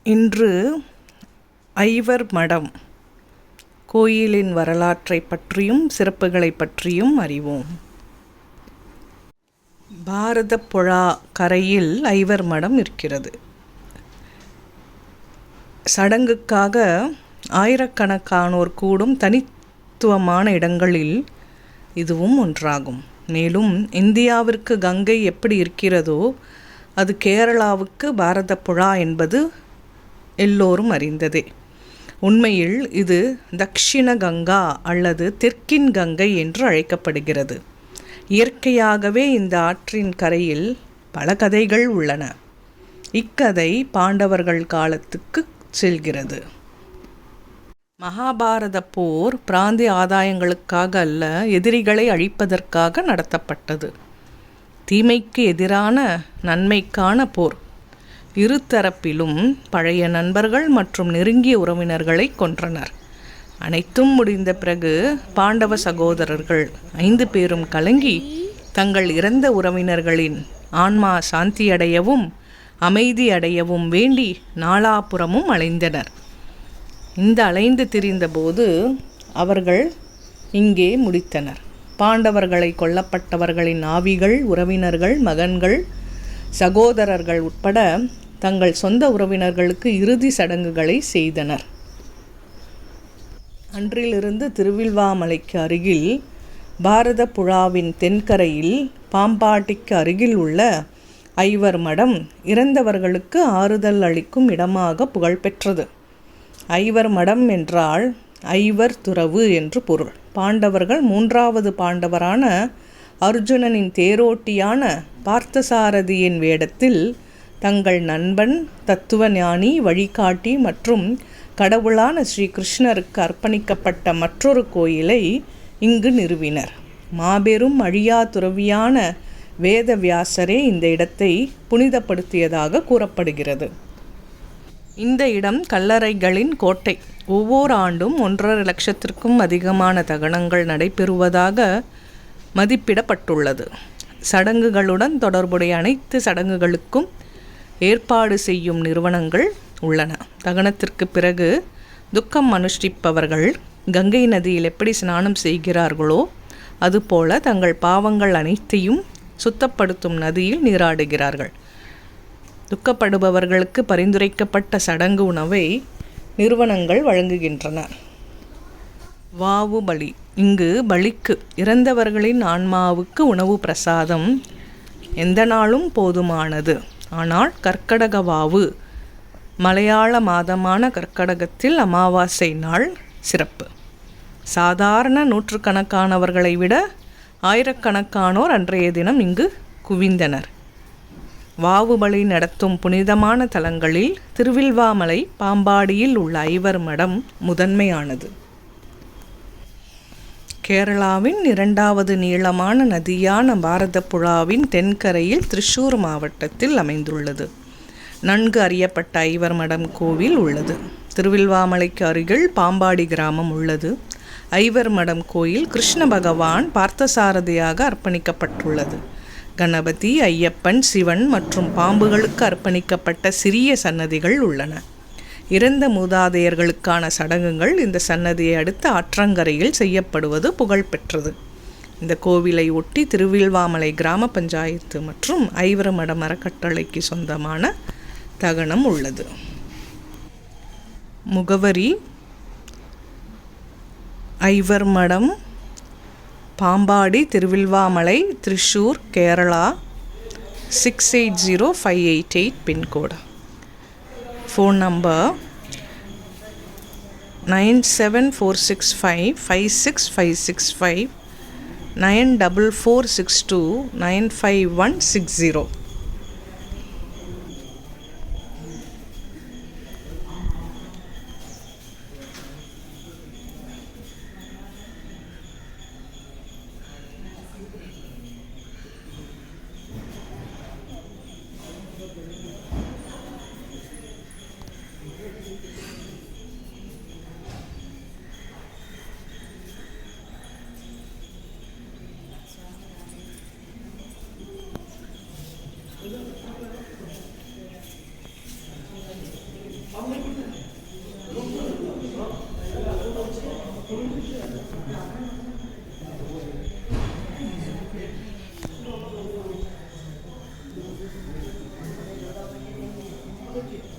இன்று ஐவர் மடம் கோயிலின் வரலாற்றை பற்றியும் சிறப்புகளை பற்றியும் அறிவோம். பாரதப்புழா கரையில் ஐவர் மடம் இருக்கிறது. சடங்குக்காக ஆயிரக்கணக்கானோர் கூடும் தனித்துவமான இடங்களில் இதுவும் ஒன்றாகும். மேலும் இந்தியாவிற்கு கங்கை எப்படி இருக்கிறதோ அது கேரளாவுக்கு பாரதப்புழா என்பது எல்லோரும் அறிந்ததே. உண்மையில் இது தக்ஷிண கங்கா அல்லது தெற்கின் கங்கை என்று அழைக்கப்படுகிறது. இயற்கையாகவே இந்த ஆற்றின் கரையில் பல கதைகள் உள்ளன. இக்கதை பாண்டவர்கள் காலத்துக்கு செல்கிறது. மகாபாரத போர் பிராந்திய ஆதாயங்களுக்காக அல்ல, எதிரிகளை அழிப்பதற்காக நடத்தப்பட்டது. தீமைக்கு எதிரான நன்மைக்கான போர். இருதரப்பிலும் பழைய நண்பர்கள் மற்றும் நெருங்கிய உறவினர்களை கொன்றனர். அனைத்தும் முடிந்த பிறகு பாண்டவ சகோதரர்கள் 5 பேரும் கலங்கி தங்கள் இறந்த உறவினர்களின் ஆன்மா சாந்தியடையவும் அமைதி அடையவும் வேண்டி நாலாபுறமும் அலைந்தனர். இந்த அலைந்து திரிந்தபோது அவர்கள் இங்கே முடித்தனர். பாண்டவர்களை கொல்லப்பட்டவர்களின் ஆவிகள், உறவினர்கள், மகன்கள், சகோதரர்கள் உட்பட தங்கள் சொந்த உறவினர்களுக்கு இறுதி சடங்குகளை செய்தனர். அன்றிலிருந்து திருவில்வாமலைக்கு அருகில் பாரதப்புழாவின் தென்கரையில் பாம்பாட்டிக்கு அருகில் உள்ள ஐவர் மடம் இறந்தவர்களுக்கு ஆறுதல் அளிக்கும் இடமாக புகழ்பெற்றது. ஐவர் மடம் என்றால் ஐவர் துறவு என்று பொருள். பாண்டவர்கள் 3வது பாண்டவரான அர்ஜுனனின் தேரோட்டியான பார்த்தசாரதியின் வேடத்தில் தங்கள் நண்பன், தத்துவ ஞானி, வழிகாட்டி மற்றும் கடவுளான ஸ்ரீ கிருஷ்ணருக்கு அர்ப்பணிக்கப்பட்ட மற்றொரு கோயிலை இங்கு நிறுவினர். மாபெரும் அழியா துறவியான வேதவியாசரே இந்த இடத்தை புனிதப்படுத்தியதாக கூறப்படுகிறது. இந்த இடம் கல்லறைகளின் கோட்டை. ஒவ்வொரு ஆண்டும் 1.5 லட்சத்திற்கும் அதிகமான தகனங்கள் நடைபெறுவதாக மதிப்பிடப்பட்டுள்ளது. சடங்குகளுடன் தொடர்புடைய அனைத்து சடங்குகளுக்கும் ஏற்பாடு செய்யும் நிறுவனங்கள் உள்ளன. தகனத்திற்கு பிறகு துக்கம் அனுஷ்டிப்பவர்கள் கங்கை நதியில் எப்படி ஸ்நானம் செய்கிறார்களோ அதுபோல தங்கள் பாவங்கள் அனைத்தையும் சுத்தப்படுத்தும் நதியில் நீராடுகிறார்கள். துக்கப்படுபவர்களுக்கு பரிந்துரைக்கப்பட்ட சடங்கு உணவை நிறுவனங்கள் வழங்குகின்றன. வாவு பலி. இங்கு பலிக்கு இறந்தவர்களின் ஆன்மாவுக்கு உணவு பிரசாதம் எந்த நாளும் போதுமானது. ஆனால் கர்க்கடக வாவு மலையாள மாதமான கர்க்கடகத்தில் அமாவாசை நாள் சிறப்பு. சாதாரண நூற்றுக்கணக்கானவர்களை விட ஆயிரக்கணக்கானோர் அன்றைய தினம் இங்கு குவிந்தனர். வாவுபலி நடத்தும் புனிதமான தலங்களில் திருவில்வாமலை பாம்பாடியில் உள்ள ஐவர் மடம் முதன்மையானது. கேரளாவின் 2வது நீளமான நதியான பாரதப்புழாவின் தென்கரையில் திரிசூர் மாவட்டத்தில் அமைந்துள்ளது. நன்கு அறியப்பட்ட ஐவர் மடம் கோவில் உள்ளது. திருவில்வாமலைக்கு அருகில் பாம்பாடி கிராமம் உள்ளது. ஐவர் மடம் கோயில் கிருஷ்ண பகவான் பார்த்தசாரதியாக அர்ப்பணிக்கப்பட்டுள்ளது. கணபதி, ஐயப்பன், சிவன் மற்றும் பாம்புகளுக்கு அர்ப்பணிக்கப்பட்ட சிறிய சன்னதிகள் உள்ளன. இறந்த மூதாதையர்களுக்கான சடங்குகள் இந்த சன்னதியை அடுத்த ஆற்றங்கரையில் செய்யப்படுவது புகழ்பெற்றது. இந்த கோவிலை ஒட்டி திருவில்வாமலை கிராம பஞ்சாயத்து மற்றும் ஐவர் மடம் அறக்கட்டளைக்கு சொந்தமான தகனம் உள்ளது. முகவரி: Ivor Madom, Pambadi, Thiruvilwamala, Thrissur, Kerala 680588 pin code. Phone number 9746556565 9446295160. Okay.